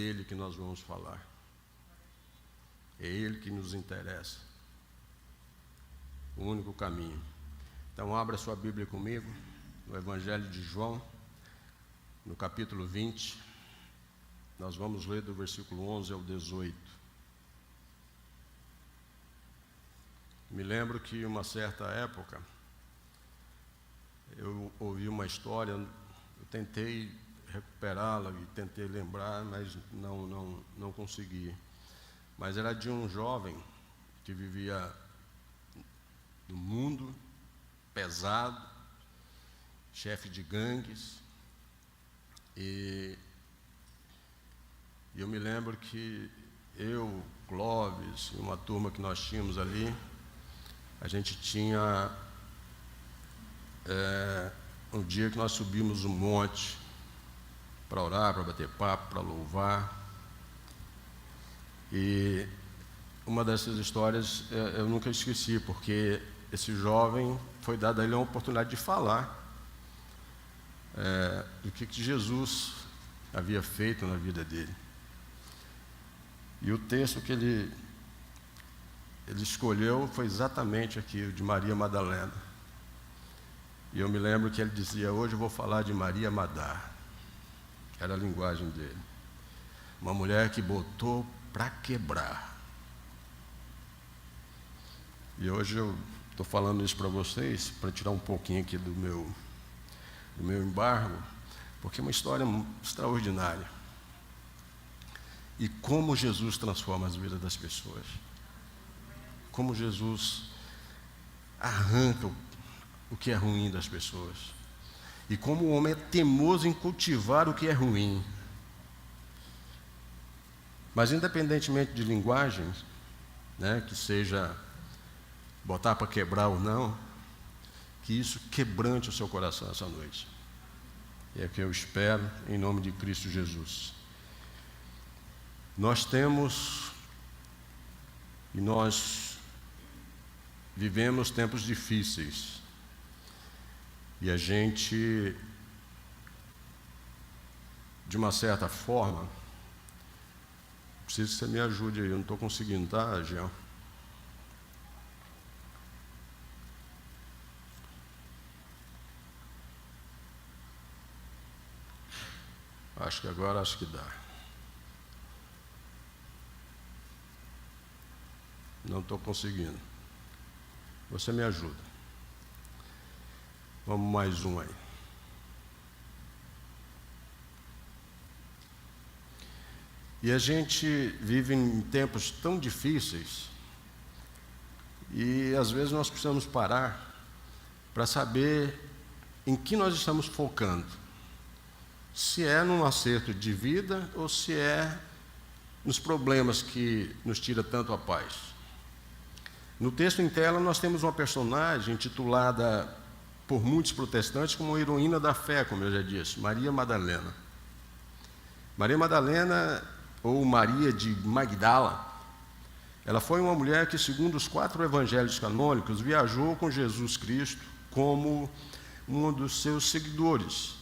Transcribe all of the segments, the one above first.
Ele que nós vamos falar. É Ele que nos interessa. O único caminho. Então abra sua Bíblia comigo, no Evangelho de João, no capítulo 20. Nós vamos ler do versículo 11 ao 18. Me lembro que uma certa época, eu ouvi uma história, eu tentei recuperá-la e tentei lembrar, mas não consegui. Mas era de um jovem que vivia no mundo, pesado, chefe de gangues, e eu me lembro que eu, Clóvis, e uma turma que nós tínhamos ali, a gente tinha um dia que nós subimos um monte para orar, para bater papo, para louvar. E uma dessas histórias eu nunca esqueci, porque esse jovem foi dada a ele uma oportunidade de falar do que Jesus havia feito na vida dele. E o texto que ele escolheu foi exatamente aqui, o de Maria Madalena. E eu me lembro que ele dizia: hoje eu vou falar de Maria Madá. Era a linguagem dele. Uma mulher que botou para quebrar. E hoje eu estou falando isso para vocês, para tirar um pouquinho aqui do meu embargo, porque é uma história extraordinária. E como Jesus transforma as vidas das pessoas. Como Jesus arranca o que é ruim das pessoas. E como o homem é teimoso em cultivar o que é ruim. Mas independentemente de linguagens, que seja botar para quebrar ou não, que isso quebrante o seu coração essa noite. E é o que eu espero em nome de Cristo Jesus. Nós temos e nós vivemos tempos difíceis. E a gente, de uma certa forma, preciso que você me ajude aí, eu não estou conseguindo, tá, Jean? Acho que dá. Não estou conseguindo. Você me ajuda. Vamos mais um aí. E a gente vive em tempos tão difíceis e às vezes nós precisamos parar para saber em que nós estamos focando. Se é num acerto de vida ou se é nos problemas que nos tira tanto a paz. No texto em tela nós temos uma personagem intitulada por muitos protestantes como a heroína da fé, como eu já disse, Maria Madalena. Maria Madalena, ou Maria de Magdala, ela foi uma mulher que, segundo os 4 evangelhos canônicos, viajou com Jesus Cristo como um dos seus seguidores.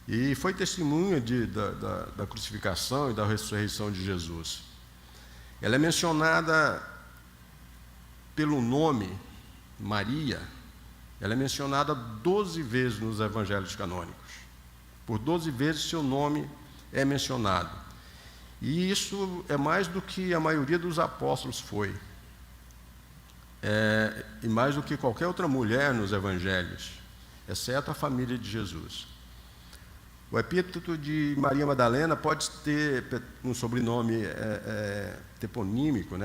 E foi testemunha da crucificação e da ressurreição de Jesus. Ela é mencionada pelo nome Maria. Ela é mencionada 12 vezes nos evangelhos canônicos. Por 12 vezes seu nome é mencionado. E isso é mais do que a maioria dos apóstolos foi. E mais do que qualquer outra mulher nos evangelhos, exceto a família de Jesus. O epíteto de Maria Madalena pode ter um sobrenome toponímico,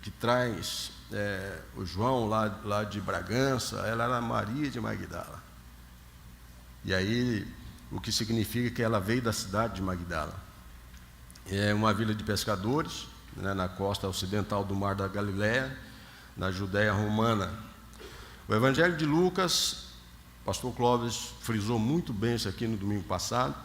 que traz o João lá de Bragança. Ela era Maria de Magdala. E aí, o que significa que ela veio da cidade de Magdala. É uma vila de pescadores, na costa ocidental do Mar da Galileia, na Judéia romana. O Evangelho de Lucas, o pastor Clóvis frisou muito bem isso aqui no domingo passado,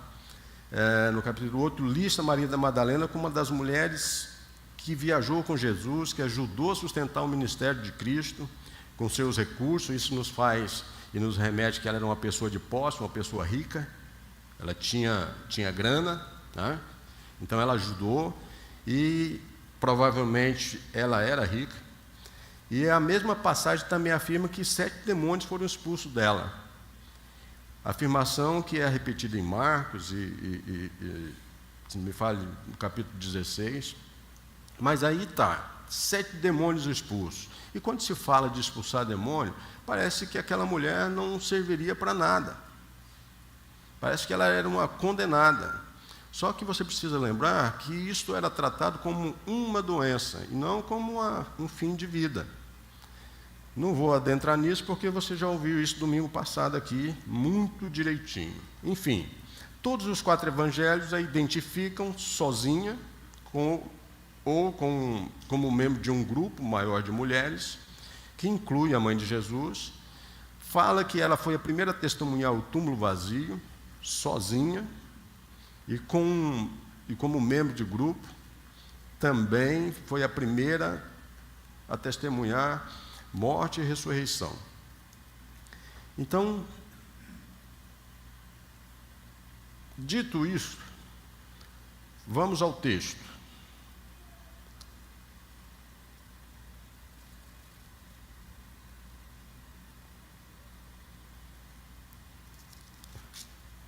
no capítulo 8, lista Maria da Madalena como uma das mulheres que viajou com Jesus, que ajudou a sustentar o ministério de Cristo com seus recursos. Isso nos faz e nos remete que ela era uma pessoa de posse, uma pessoa rica. Ela tinha grana, Então ela ajudou e provavelmente ela era rica. E a mesma passagem também afirma que 7 demônios foram expulsos dela. Afirmação que é repetida em Marcos se me fale, no capítulo 16. Mas aí está, 7 demônios expulsos. E quando se fala de expulsar demônio, parece que aquela mulher não serviria para nada. Parece que ela era uma condenada. Só que você precisa lembrar que isto era tratado como uma doença e não como um fim de vida. Não vou adentrar nisso porque você já ouviu isso domingo passado aqui, muito direitinho. Enfim, todos os 4 evangelhos a identificam sozinha como membro de um grupo maior de mulheres, que inclui a mãe de Jesus. Fala que ela foi a primeira a testemunhar o túmulo vazio, sozinha, e como membro de grupo, também foi a primeira a testemunhar morte e ressurreição. Então, dito isso, vamos ao texto.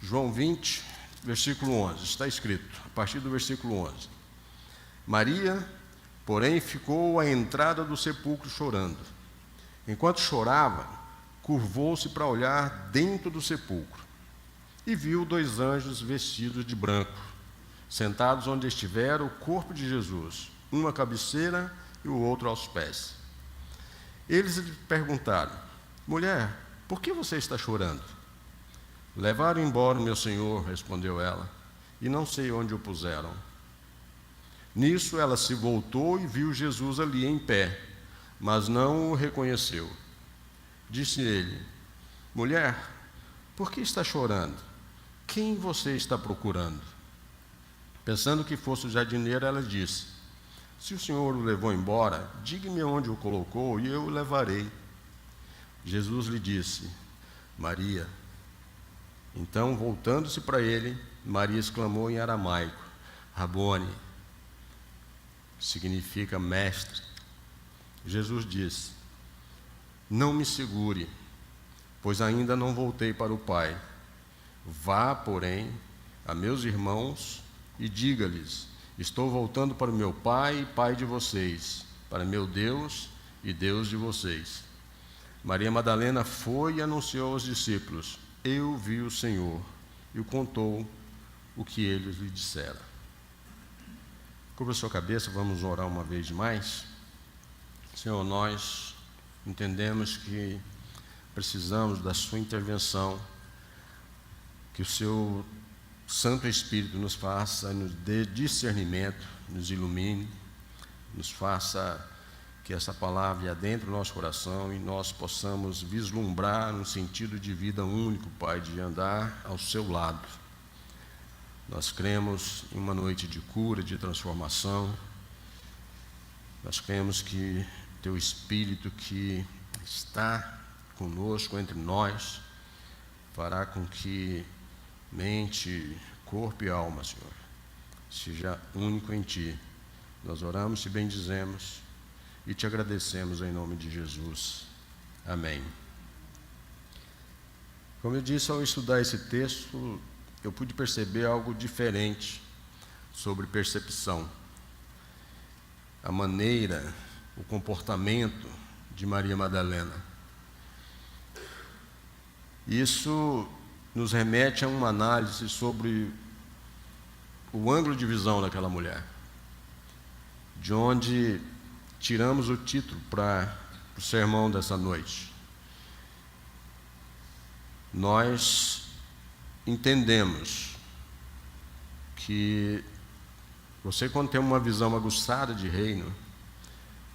João 20, versículo 11, está escrito, a partir do versículo 11. Maria, porém, ficou à entrada do sepulcro chorando. Enquanto chorava, curvou-se para olhar dentro do sepulcro e viu 2 anjos vestidos de branco, sentados onde estivera o corpo de Jesus, um à cabeceira e o outro aos pés. Eles lhe perguntaram: mulher, por que você está chorando? Levaram embora o meu senhor, respondeu ela, e não sei onde o puseram. Nisso ela se voltou e viu Jesus ali em pé, mas não o reconheceu. Disse ele: mulher, por que está chorando? Quem você está procurando? Pensando que fosse o jardineiro, ela disse: se o senhor o levou embora, diga-me onde o colocou e eu o levarei. Jesus lhe disse: Maria. Então, voltando-se para ele, Maria exclamou em aramaico: Rabone, significa mestre. Jesus disse: não me segure, pois ainda não voltei para o Pai. Vá, porém, a meus irmãos e diga-lhes: estou voltando para o meu Pai e Pai de vocês, para meu Deus e Deus de vocês. Maria Madalena foi e anunciou aos discípulos: eu vi o Senhor, e o contou o que eles lhe disseram. Cubra a sua cabeça, vamos orar uma vez mais. Senhor, nós entendemos que precisamos da sua intervenção, que o seu Santo Espírito nos faça, nos dê discernimento, nos ilumine, nos faça que essa palavra adentre o nosso coração e nós possamos vislumbrar um sentido de vida único, Pai, de andar ao seu lado. Nós cremos em uma noite de cura, de transformação. Nós cremos que Teu Espírito que está conosco, entre nós, fará com que mente, corpo e alma, Senhor, seja único em Ti. Nós oramos e bendizemos e Te agradecemos em nome de Jesus. Amém. Como eu disse, ao estudar esse texto, eu pude perceber algo diferente sobre percepção. A maneira, o comportamento de Maria Madalena. Isso nos remete a uma análise sobre o ângulo de visão daquela mulher, de onde tiramos o título para o sermão dessa noite. Nós entendemos que você, quando tem uma visão aguçada de reino,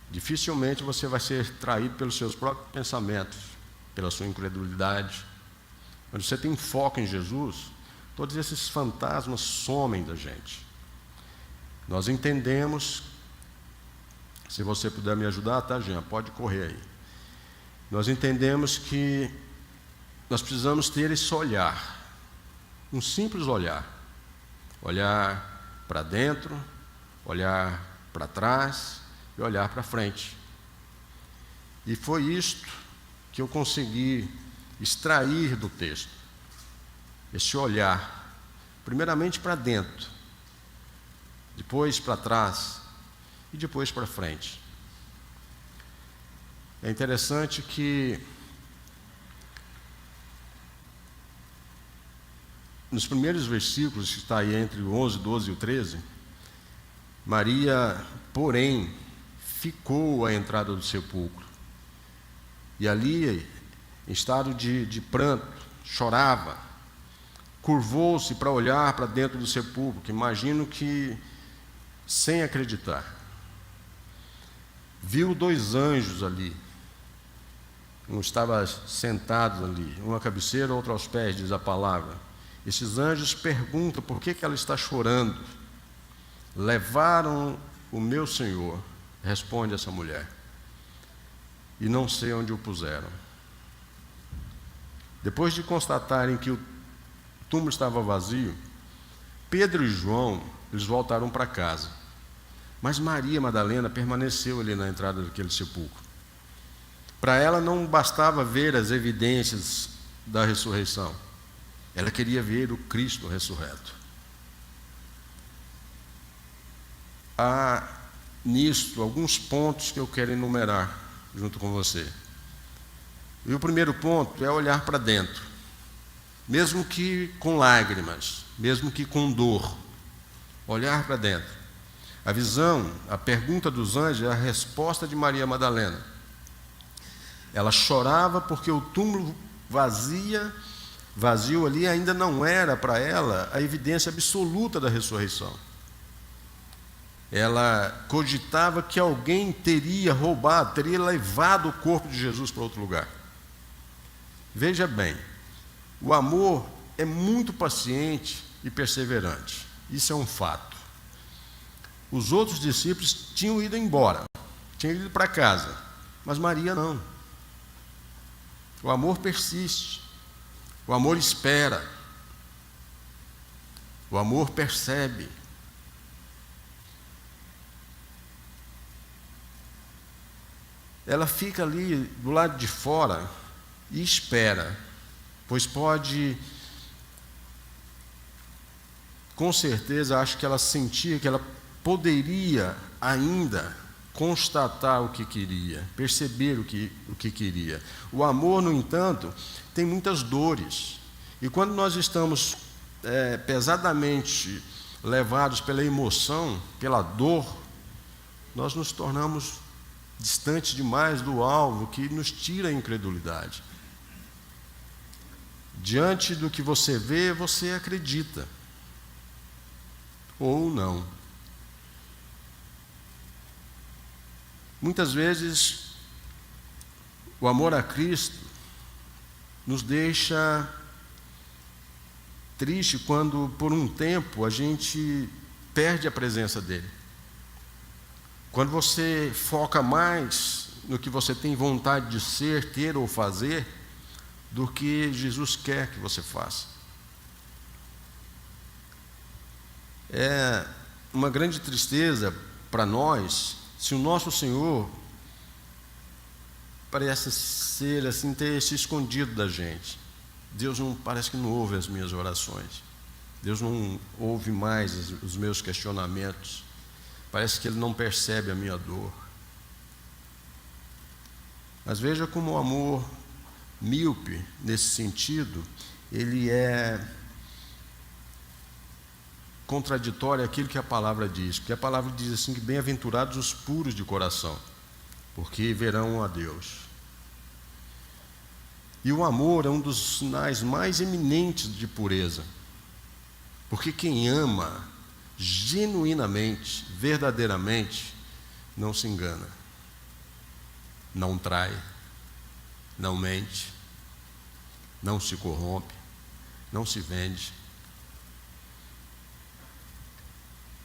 dificilmente você vai ser traído pelos seus próprios pensamentos, pela sua incredulidade. Quando você tem foco em Jesus, todos esses fantasmas somem da gente. Nós entendemos. Se você puder me ajudar, tá, Jean? Pode correr aí. Nós entendemos que nós precisamos ter esse olhar, um simples olhar para dentro, olhar para trás e olhar para frente. E foi isto que eu consegui extrair do texto. Esse olhar, primeiramente para dentro, depois para trás e depois para frente. É interessante que nos primeiros versículos, que está aí entre o 11, 12 e o 13, Maria, porém, ficou à entrada do sepulcro. E ali, em estado de pranto, chorava, curvou-se para olhar para dentro do sepulcro, que imagino que sem acreditar. Viu 2 anjos ali. Um estava sentado ali, um à cabeceira, outro aos pés, diz a palavra. Esses anjos perguntam por que ela está chorando. Levaram o meu Senhor, responde essa mulher, e não sei onde o puseram. Depois de constatarem que o túmulo estava vazio, Pedro e João, eles voltaram para casa. Mas Maria Madalena permaneceu ali na entrada daquele sepulcro. Para ela não bastava ver as evidências da ressurreição. Ela queria ver o Cristo ressurreto. Há nisto alguns pontos que eu quero enumerar junto com você. E o primeiro ponto é olhar para dentro, mesmo que com lágrimas, mesmo que com dor. Olhar para dentro. A visão, a pergunta dos anjos é a resposta de Maria Madalena. Ela chorava porque o túmulo vazio ali ainda não era para ela a evidência absoluta da ressurreição. Ela cogitava que alguém teria roubado, teria levado o corpo de Jesus para outro lugar. Veja bem, o amor é muito paciente e perseverante. Isso é um fato. Os outros discípulos tinham ido embora, tinham ido para casa, mas Maria não. O amor persiste, o amor espera, o amor percebe. Ela fica ali do lado de fora e espera, pois pode, com certeza, acho que ela sentia que ela poderia ainda constatar o que queria, perceber o que queria. O amor, no entanto, tem muitas dores. E quando nós estamos pesadamente levados pela emoção, pela dor, nós nos tornamos distantes demais do alvo que nos tira a incredulidade. Diante do que você vê, você acredita. Ou não. Muitas vezes, o amor a Cristo nos deixa triste quando, por um tempo, a gente perde a presença dele. Quando você foca mais no que você tem vontade de ser, ter ou fazer, do que Jesus quer que você faça. É uma grande tristeza para nós se o nosso Senhor parece ser assim, ter se escondido da gente. Deus não parece que não ouve as minhas orações. Deus não ouve mais os meus questionamentos. Parece que Ele não percebe a minha dor. Mas veja como o amor míope, nesse sentido, ele é contraditório àquilo que a palavra diz. Porque a palavra diz assim que bem-aventurados os puros de coração, porque verão a Deus. E o amor é um dos sinais mais eminentes de pureza. Porque quem ama genuinamente, verdadeiramente, não se engana, não trai, não mente, não se corrompe, não se vende.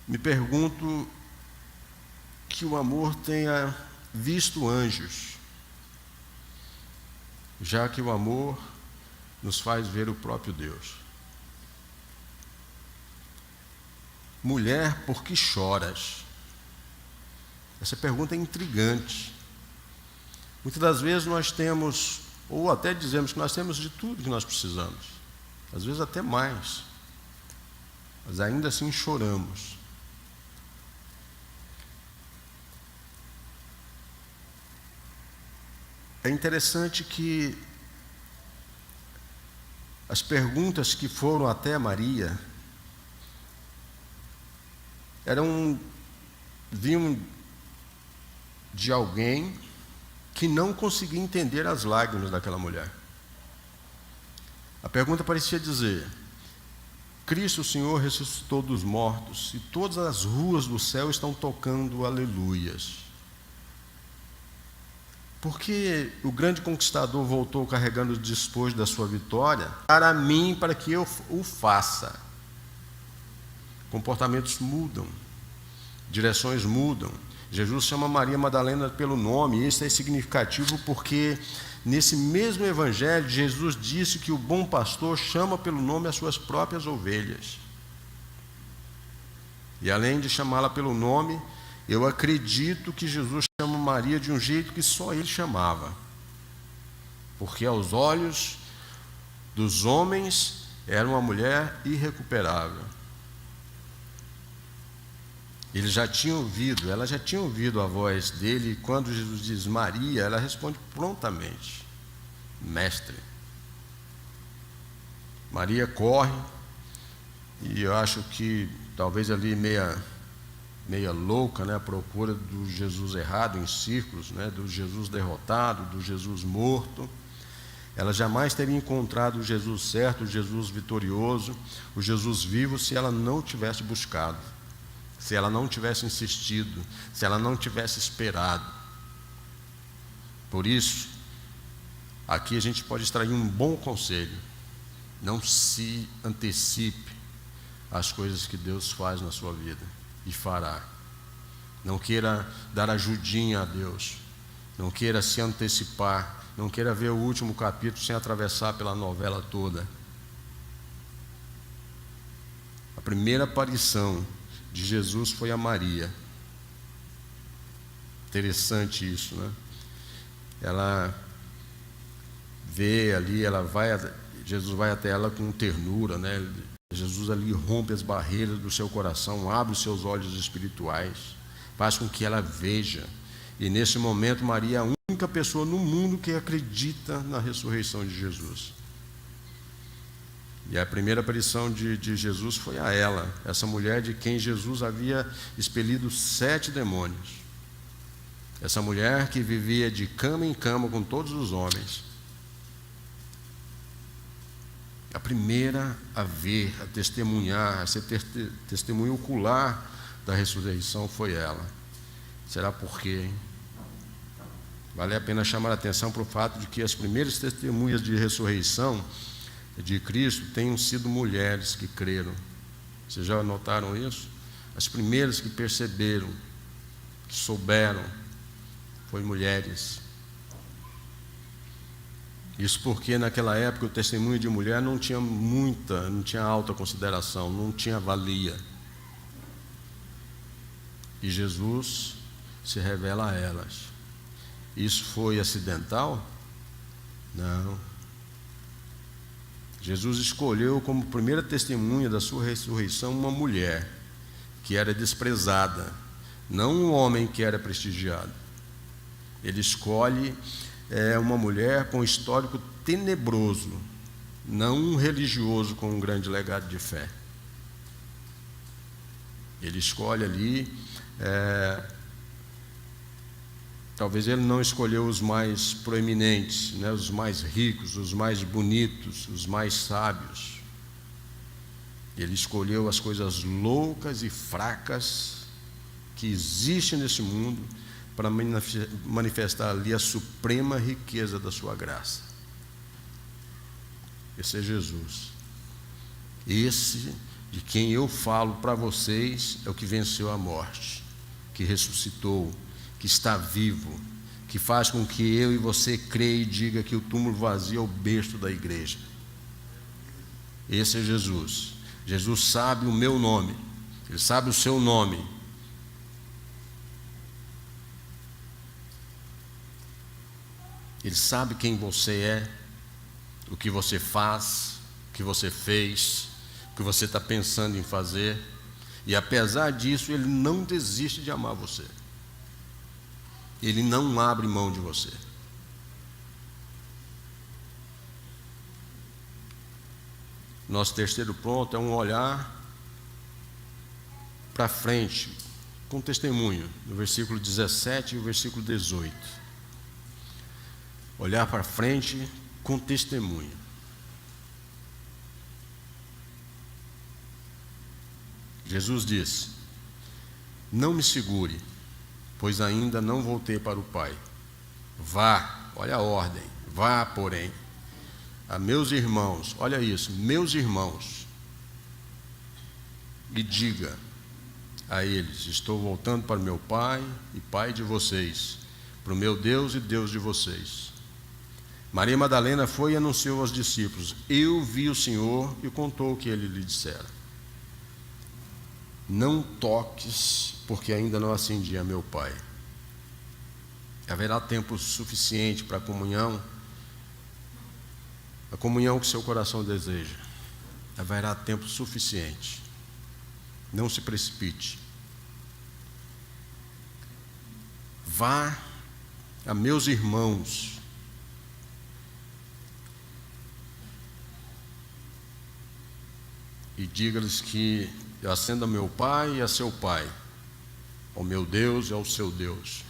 Me pergunto que o amor tenha visto anjos, já que o amor nos faz ver o próprio Deus. mulher, por que choras? Essa pergunta é intrigante. Muitas das vezes nós temos, ou até dizemos que nós temos de tudo que nós precisamos, às vezes até mais, mas ainda assim choramos. É interessante que as perguntas que foram até Maria vinham de alguém que não conseguia entender as lágrimas daquela mulher. A pergunta parecia dizer: Cristo, o Senhor, ressuscitou dos mortos, e todas as ruas do céu estão tocando aleluias. Por que o grande conquistador voltou carregando o despojo da sua vitória para mim, para que eu o faça? Comportamentos mudam, direções mudam. Jesus chama Maria Madalena pelo nome, e isso é significativo porque nesse mesmo evangelho Jesus disse que o bom pastor chama pelo nome as suas próprias ovelhas. E além de chamá-la pelo nome, eu acredito que Jesus chama Maria de um jeito que só ele chamava, porque aos olhos dos homens era uma mulher irrecuperável. Ela já tinha ouvido a voz dele, e quando Jesus diz Maria, ela responde prontamente: Mestre. Maria corre, e eu acho que talvez ali meia louca, né, à procura do Jesus errado em círculos, né, do Jesus derrotado, do Jesus morto. Ela jamais teria encontrado o Jesus certo, o Jesus vitorioso, o Jesus vivo, se ela não tivesse buscado, se ela não tivesse insistido, se ela não tivesse esperado. Por isso, aqui a gente pode extrair um bom conselho: não se antecipe às coisas que Deus faz na sua vida e fará. Não queira dar ajudinha a Deus, não queira se antecipar, não queira ver o último capítulo sem atravessar pela novela toda. A primeira aparição de Jesus foi a Maria. Interessante isso, né? Ela vê ali, Jesus vai até ela com ternura, né? Jesus ali rompe as barreiras do seu coração, abre os seus olhos espirituais, faz com que ela veja. E nesse momento Maria é a única pessoa no mundo que acredita na ressurreição de Jesus. E a primeira aparição de Jesus foi a ela, essa mulher de quem Jesus havia expelido 7 demônios. Essa mulher que vivia de cama em cama com todos os homens. A primeira a ver, a testemunhar, a ser testemunha ocular da ressurreição foi ela. Será por quê, hein? Vale a pena chamar a atenção para o fato de que as primeiras testemunhas de ressurreição de Cristo tenham sido mulheres que creram. Vocês já notaram isso? As primeiras que perceberam, que souberam, foram mulheres. Isso porque naquela época o testemunho de mulher não tinha alta consideração, não tinha valia. E Jesus se revela a elas. Isso foi acidental? Não. Jesus escolheu como primeira testemunha da sua ressurreição uma mulher que era desprezada, não um homem que era prestigiado. Ele escolhe uma mulher com histórico tenebroso, não um religioso com um grande legado de fé. Ele escolhe ali, talvez ele não escolheu os mais proeminentes, né, os mais ricos, os mais bonitos, os mais sábios. Ele escolheu as coisas loucas e fracas que existem nesse mundo para manifestar ali a suprema riqueza da sua graça. Esse é Jesus. Esse de quem eu falo para vocês é o que venceu a morte, que ressuscitou, que está vivo, que faz com que eu e você creia e diga que o túmulo vazio é o berço da igreja. Esse é Jesus. Jesus sabe o meu nome, Ele sabe o seu nome. Ele sabe quem você é, o que você faz, o que você fez, o que você está pensando em fazer. E apesar disso, Ele não desiste de amar você. Ele não abre mão de você. Nosso terceiro ponto é um olhar para frente, com testemunho, no versículo 17 e o versículo 18. Olhar para frente com testemunho. Jesus disse: não me segure, pois ainda não voltei para o Pai. Vá, olha a ordem, vá, porém, a meus irmãos, olha isso, meus irmãos, e diga a eles: estou voltando para o meu Pai e Pai de vocês, para o meu Deus e Deus de vocês. Maria Madalena foi e anunciou aos discípulos: eu vi o Senhor, e contou o que ele lhe dissera. Não toques, porque ainda não acendi a meu Pai. Haverá tempo suficiente para a comunhão que seu coração deseja. Haverá tempo suficiente. Não se precipite. Vá a meus irmãos. E diga-lhes que eu acendo a meu Pai e a seu Pai, ao meu Deus e ao seu Deus.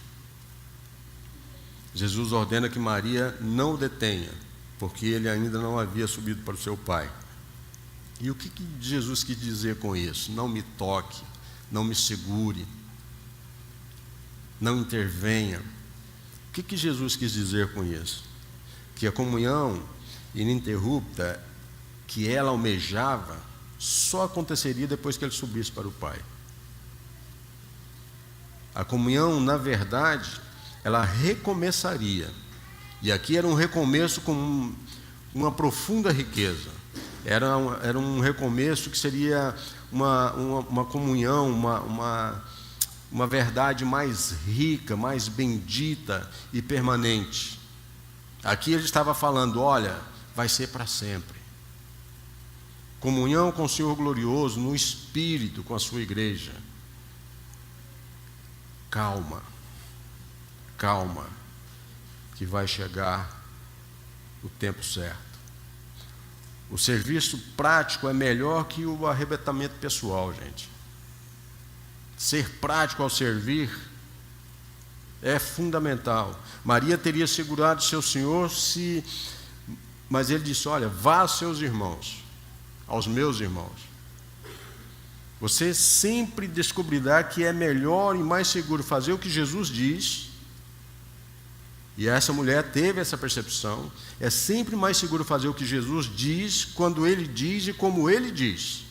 Jesus ordena que Maria não o detenha, porque ele ainda não havia subido para o seu Pai. E o que Jesus quis dizer com isso? Não me toque, não me segure, não intervenha. O que Jesus quis dizer com isso? Que a comunhão ininterrupta que ela almejava só aconteceria depois que ele subisse para o Pai. A comunhão, na verdade, ela recomeçaria. E aqui era um recomeço com uma profunda riqueza. Era um recomeço que seria uma comunhão, uma verdade mais rica, mais bendita e permanente. Aqui ele estava falando: olha, vai ser para sempre. Comunhão com o Senhor glorioso, no Espírito, com a sua igreja. Calma, calma, que vai chegar o tempo certo. O serviço prático é melhor que o arrebatamento pessoal, gente. Ser prático ao servir é fundamental. Maria teria segurado seu Senhor mas ele disse: olha, vá aos seus irmãos, aos meus irmãos. Você sempre descobrirá que é melhor e mais seguro fazer o que Jesus diz. E essa mulher teve essa percepção. É sempre mais seguro fazer o que Jesus diz, quando Ele diz e como Ele diz.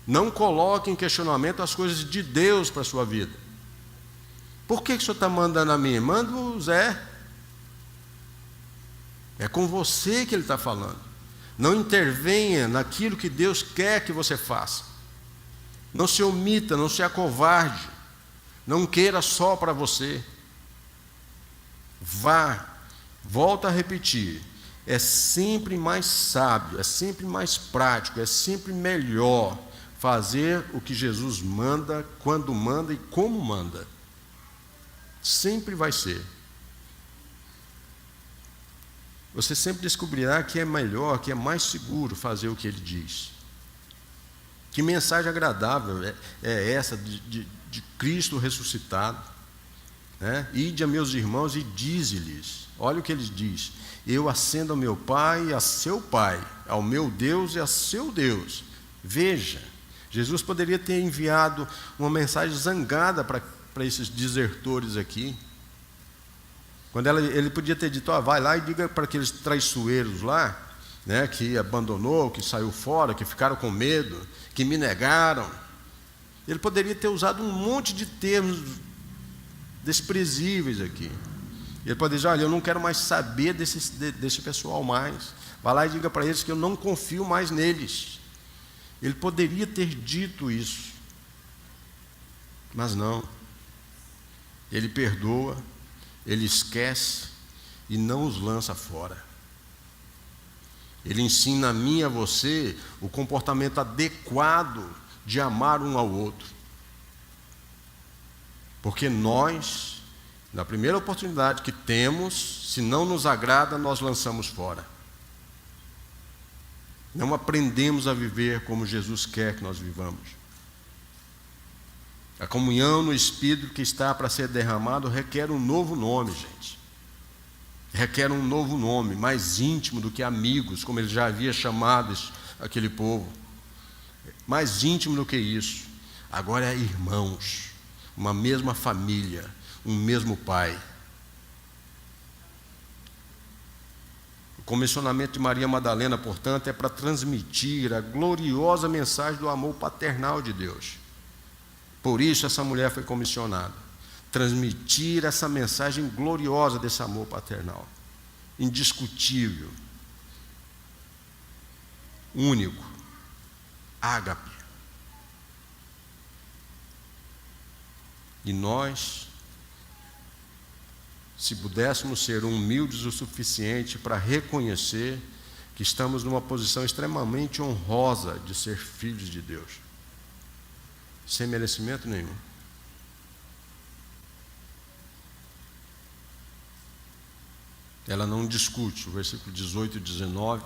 Não coloque em questionamento as coisas de Deus para a sua vida. Por que o Senhor está mandando a mim? Manda o Zé. É com você que Ele está falando. Não intervenha naquilo que Deus quer que você faça. Não se omita, não se acovarde. Não queira só para você. Vá, volta a repetir, é sempre mais sábio, é sempre mais prático, é sempre melhor fazer o que Jesus manda, quando manda e como manda. Sempre vai ser. Você sempre descobrirá que é melhor, que é mais seguro fazer o que Ele diz. Que mensagem agradável é essa de Cristo ressuscitado? Ide a meus irmãos e dize-lhes. Olha o que ele diz: eu acendo ao meu Pai e a seu Pai, ao meu Deus e a seu Deus. Veja, Jesus poderia ter enviado uma mensagem zangada para esses desertores aqui. Quando ele podia ter dito: vai lá e diga para aqueles traiçoeiros lá, que abandonou, que saiu fora, que ficaram com medo, que me negaram. Ele poderia ter usado um monte de termos desprezíveis aqui. Ele pode dizer: olha, eu não quero mais saber desse pessoal mais. Vai lá e diga para eles que eu não confio mais neles. Ele poderia ter dito isso, mas não. Ele perdoa, ele esquece e não os lança fora. Ele ensina a mim e a você o comportamento adequado de amar um ao outro. Porque nós, na primeira oportunidade que temos, se não nos agrada, nós lançamos fora. Não aprendemos a viver como Jesus quer que nós vivamos. A comunhão no Espírito que está para ser derramado requer um novo nome, gente. Requer um novo nome, mais íntimo do que amigos, como ele já havia chamado aquele povo. Mais íntimo do que isso. Agora é irmãos, uma mesma família, um mesmo pai. O comissionamento de Maria Madalena, portanto, é para transmitir a gloriosa mensagem do amor paternal de Deus. Por isso essa mulher foi comissionada. Transmitir essa mensagem gloriosa desse amor paternal. Indiscutível. Único. Ágape. E nós, se pudéssemos ser humildes o suficiente para reconhecer que estamos numa posição extremamente honrosa de ser filhos de Deus, sem merecimento nenhum. Ela não discute, o versículo 18 e 19,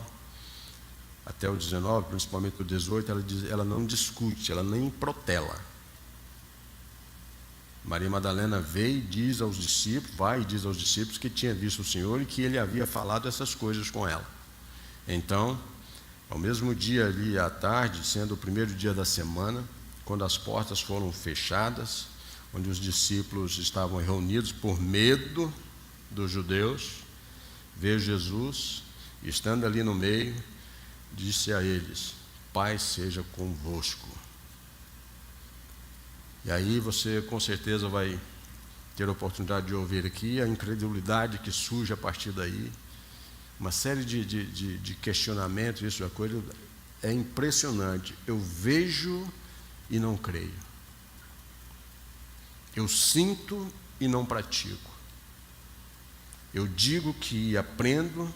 até o 19, principalmente o 18, ela não discute, ela nem protela. Maria Madalena veio e diz aos discípulos que tinha visto o Senhor e que ele havia falado essas coisas com ela. Então, ao mesmo dia ali à tarde, sendo o primeiro dia da semana, quando as portas foram fechadas, onde os discípulos estavam reunidos por medo dos judeus, veio Jesus, e estando ali no meio, disse a eles: paz seja convosco. E aí você com certeza vai ter a oportunidade de ouvir aqui a incredulidade que surge a partir daí, uma série de questionamentos, isso é coisa, é impressionante. Eu vejo e não creio. Eu sinto e não pratico. Eu digo que aprendo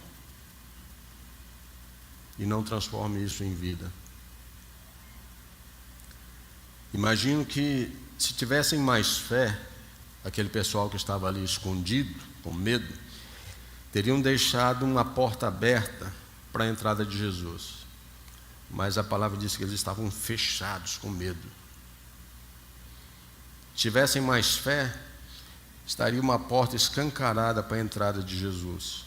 e não transformo isso em vida. Imagino que se tivessem mais fé, aquele pessoal que estava ali escondido, com medo, teriam deixado uma porta aberta para a entrada de Jesus. Mas a palavra diz que eles estavam fechados com medo. Se tivessem mais fé, estaria uma porta escancarada para a entrada de Jesus.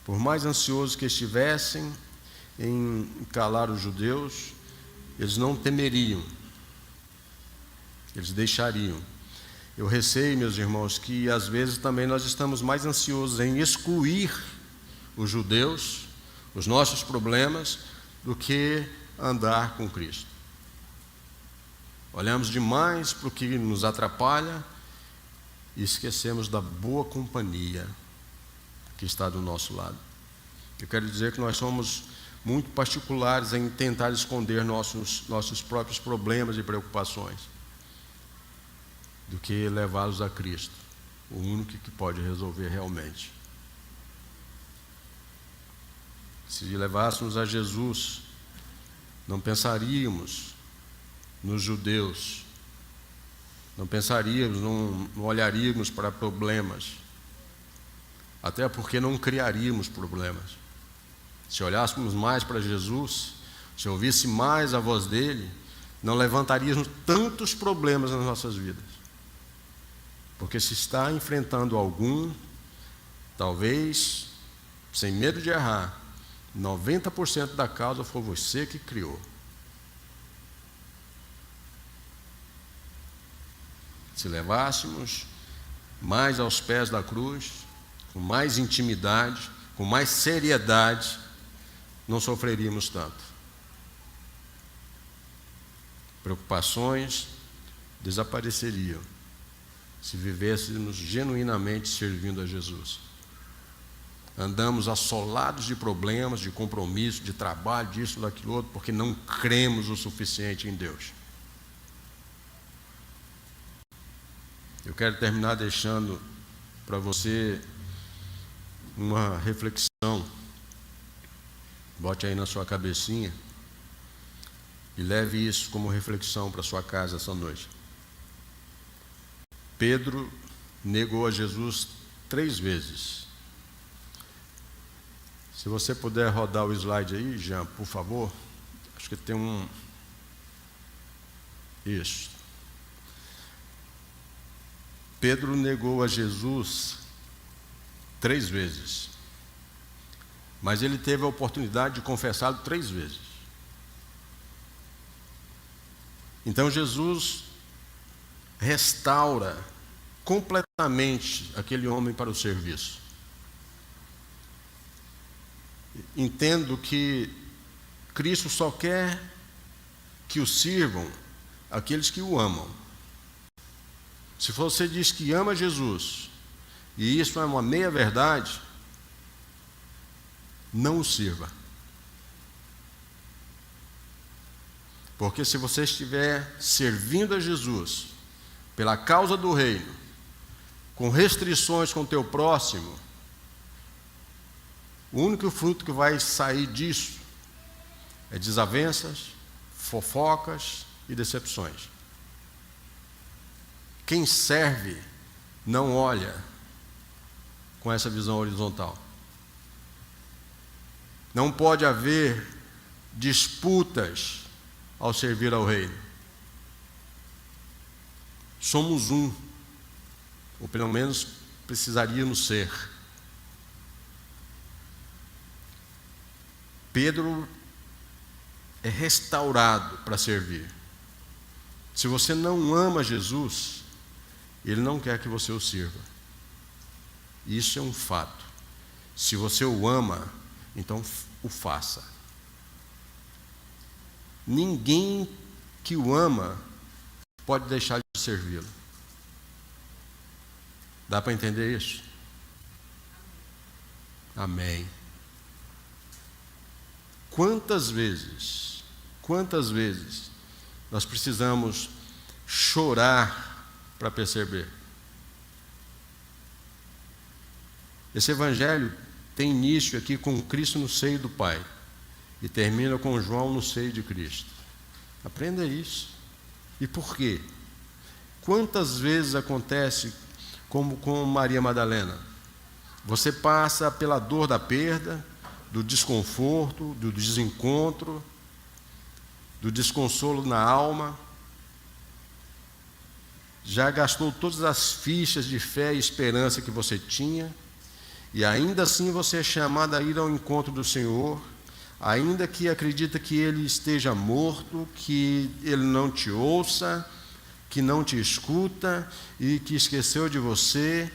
Por mais ansiosos que estivessem em calar os judeus, eles não temeriam, eles deixariam. Eu receio, meus irmãos, que às vezes também nós estamos mais ansiosos em excluir os judeus, os nossos problemas, do que andar com Cristo. Olhamos demais para o que nos atrapalha e esquecemos da boa companhia que está do nosso lado. Eu quero dizer que nós somos muito particulares em tentar esconder nossos próprios problemas e preocupações, do que levá-los a Cristo, o único que pode resolver realmente. Se levássemos a Jesus, não pensaríamos nos judeus, não pensaríamos, não olharíamos para problemas, até porque não criaríamos problemas. Se olhássemos mais para Jesus, se ouvisse mais a voz dele, não levantaríamos tantos problemas nas nossas vidas. Porque se está enfrentando algum, talvez, sem medo de errar, 90% da causa foi você que criou. Se levássemos mais aos pés da cruz, com mais intimidade, com mais seriedade, não sofreríamos tanto. Preocupações desapareceriam se vivêssemos genuinamente servindo a Jesus. andamos assolados de problemas, de compromisso, de trabalho, disso, daquilo outro, porque não cremos o suficiente em Deus. Eu quero terminar deixando para você uma reflexão. Bote aí na sua cabecinha e leve isso como reflexão para sua casa essa noite. Pedro negou a Jesus 3 vezes. Se você puder rodar o slide aí, Jean, por favor. Acho que tem um... Isso. Pedro negou a Jesus 3 vezes. Mas ele teve a oportunidade de confessá-lo 3 vezes. Então Jesus restaura completamente aquele homem para o serviço. Entendo que Cristo só quer que o sirvam aqueles que o amam. Se você diz que ama Jesus, e isso é uma meia-verdade, não o sirva. Porque se você estiver servindo a Jesus, pela causa do reino, com restrições com o teu próximo, o único fruto que vai sair disso é desavenças, fofocas e decepções. Quem serve não olha com essa visão horizontal. Não pode haver disputas ao servir ao reino. Somos um, ou pelo menos precisaríamos ser. Pedro é restaurado para servir. Se você não ama Jesus, Ele não quer que você o sirva. Isso é um fato. Se você o ama, então o faça. Ninguém que o ama pode deixar de servi-lo. Dá para entender isso? Amém. Quantas vezes nós precisamos chorar para perceber? Esse evangelho tem início aqui com Cristo no seio do Pai e termina com João no seio de Cristo. Aprenda isso. E por quê? Quantas vezes acontece como com Maria Madalena? Você passa pela dor da perda, do desconforto, do desencontro, do desconsolo na alma. Já gastou todas as fichas de fé e esperança que você tinha, e ainda assim você é chamado a ir ao encontro do Senhor, ainda que acredita que Ele esteja morto, que Ele não te ouça, que não te escuta e que esqueceu de você.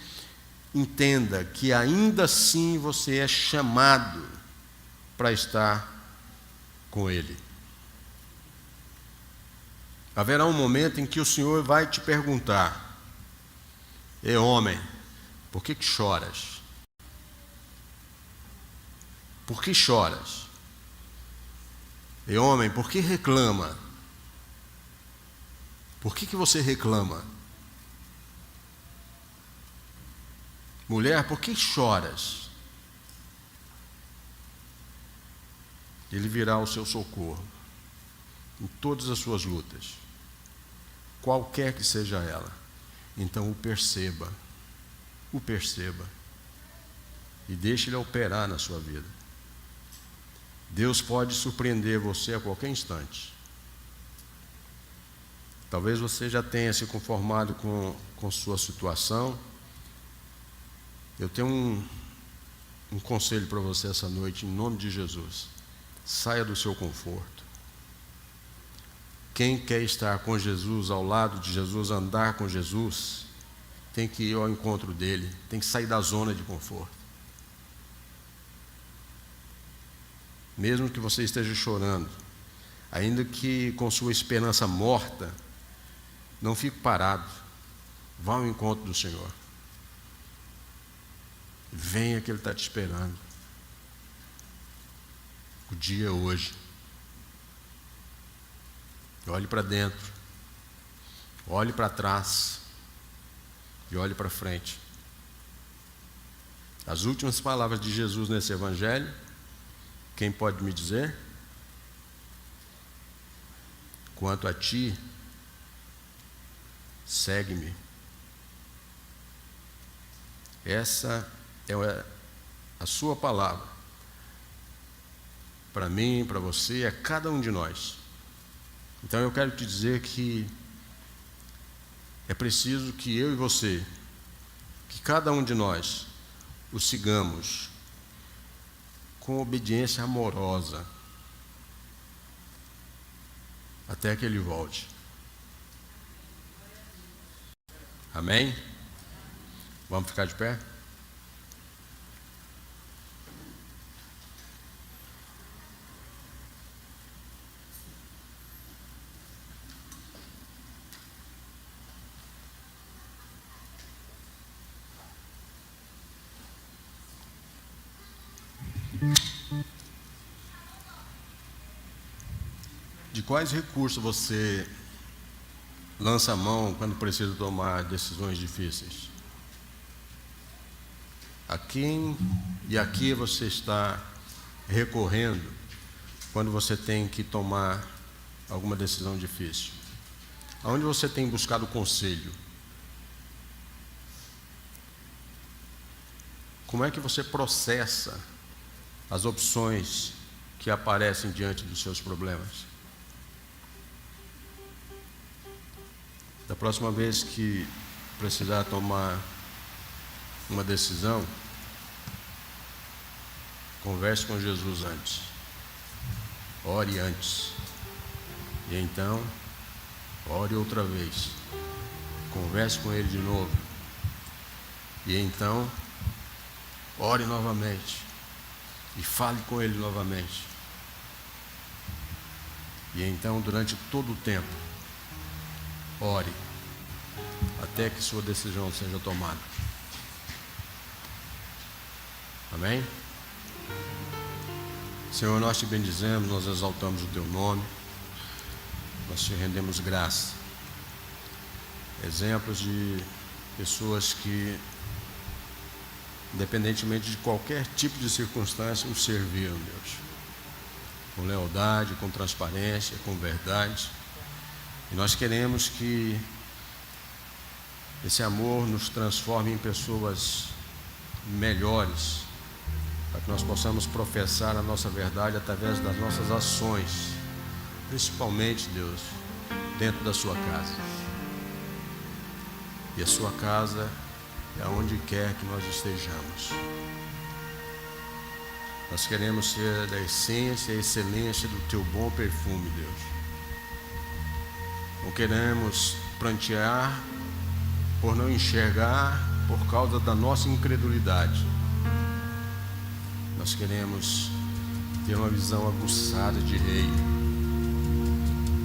Entenda que ainda assim você é chamado para estar com Ele. Haverá um momento em que o Senhor vai te perguntar: Ei, homem, por que choras? Por que choras? Ei, homem, por que reclama? Por que você reclama? Mulher, por que choras? Ele virá ao seu socorro em todas as suas lutas, qualquer que seja ela. Então o perceba e deixe Ele operar na sua vida. Deus pode surpreender você a qualquer instante. Talvez você já tenha se conformado com sua situação. Eu tenho um conselho para você essa noite, em nome de Jesus. Saia do seu conforto. Quem quer estar com Jesus, ao lado de Jesus, andar com Jesus, tem que ir ao encontro dele, tem que sair da zona de conforto. Mesmo que você esteja chorando, ainda que com sua esperança morta, não fique parado. Vá ao encontro do Senhor. Venha que Ele está te esperando. O dia é hoje. Olhe para dentro, olhe para trás e olhe para frente. As últimas palavras de Jesus nesse evangelho, quem pode me dizer? Quanto a ti, segue-me. Essa é a sua palavra. Para mim, para você, a cada um de nós. Então eu quero te dizer que é preciso que eu e você, que cada um de nós, o sigamos com obediência amorosa até que Ele volte. Amém? Vamos ficar de pé? De quais recursos você lança a mão quando precisa tomar decisões difíceis? A quem e a que você está recorrendo quando você tem que tomar alguma decisão difícil? Aonde você tem buscado conselho? Como é que você processa as opções que aparecem diante dos seus problemas? Da próxima vez que precisar tomar uma decisão, converse com Jesus antes, ore antes, e então ore outra vez, converse com Ele de novo, e então ore novamente, e fale com Ele novamente, e então durante todo o tempo, ore, até que sua decisão seja tomada. Amém? Senhor, nós te bendizemos, nós exaltamos o teu nome, nós te rendemos graça. Exemplos de pessoas que, independentemente de qualquer tipo de circunstância, o serviram, Deus, com lealdade, com transparência, com verdade. E nós queremos que esse amor nos transforme em pessoas melhores, para que nós possamos professar a nossa verdade através das nossas ações, principalmente, Deus, dentro da sua casa. E a sua casa é onde quer que nós estejamos. Nós queremos ser da essência e excelência do teu bom perfume, Deus. Não queremos prantear por não enxergar por causa da nossa incredulidade. Nós queremos ter uma visão aguçada de rei.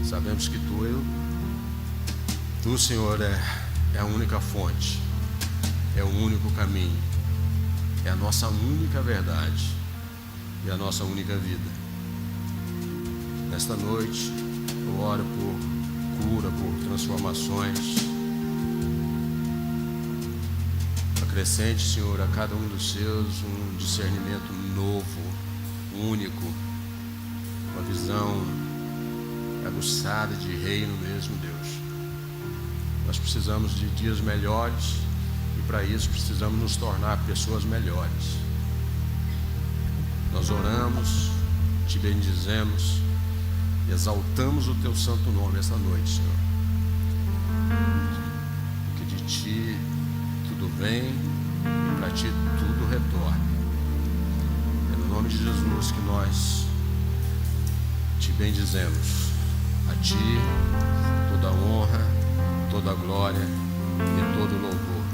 Sabemos que Tu, Senhor, é a única fonte, é o único caminho, é a nossa única verdade e a nossa única vida. Nesta noite, eu oro por cura, por transformações. Acrescente, Senhor, a cada um dos seus um discernimento novo, único, uma visão aguçada de reino mesmo, Deus. Nós precisamos de dias melhores e para isso precisamos nos tornar pessoas melhores. Nós oramos, te bendizemos, exaltamos o teu santo nome essa noite, Senhor. Que de ti tudo vem e para ti tudo retorna. É no nome de Jesus que nós te bendizemos. A ti toda a honra, toda a glória e todo o louvor.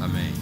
Amém.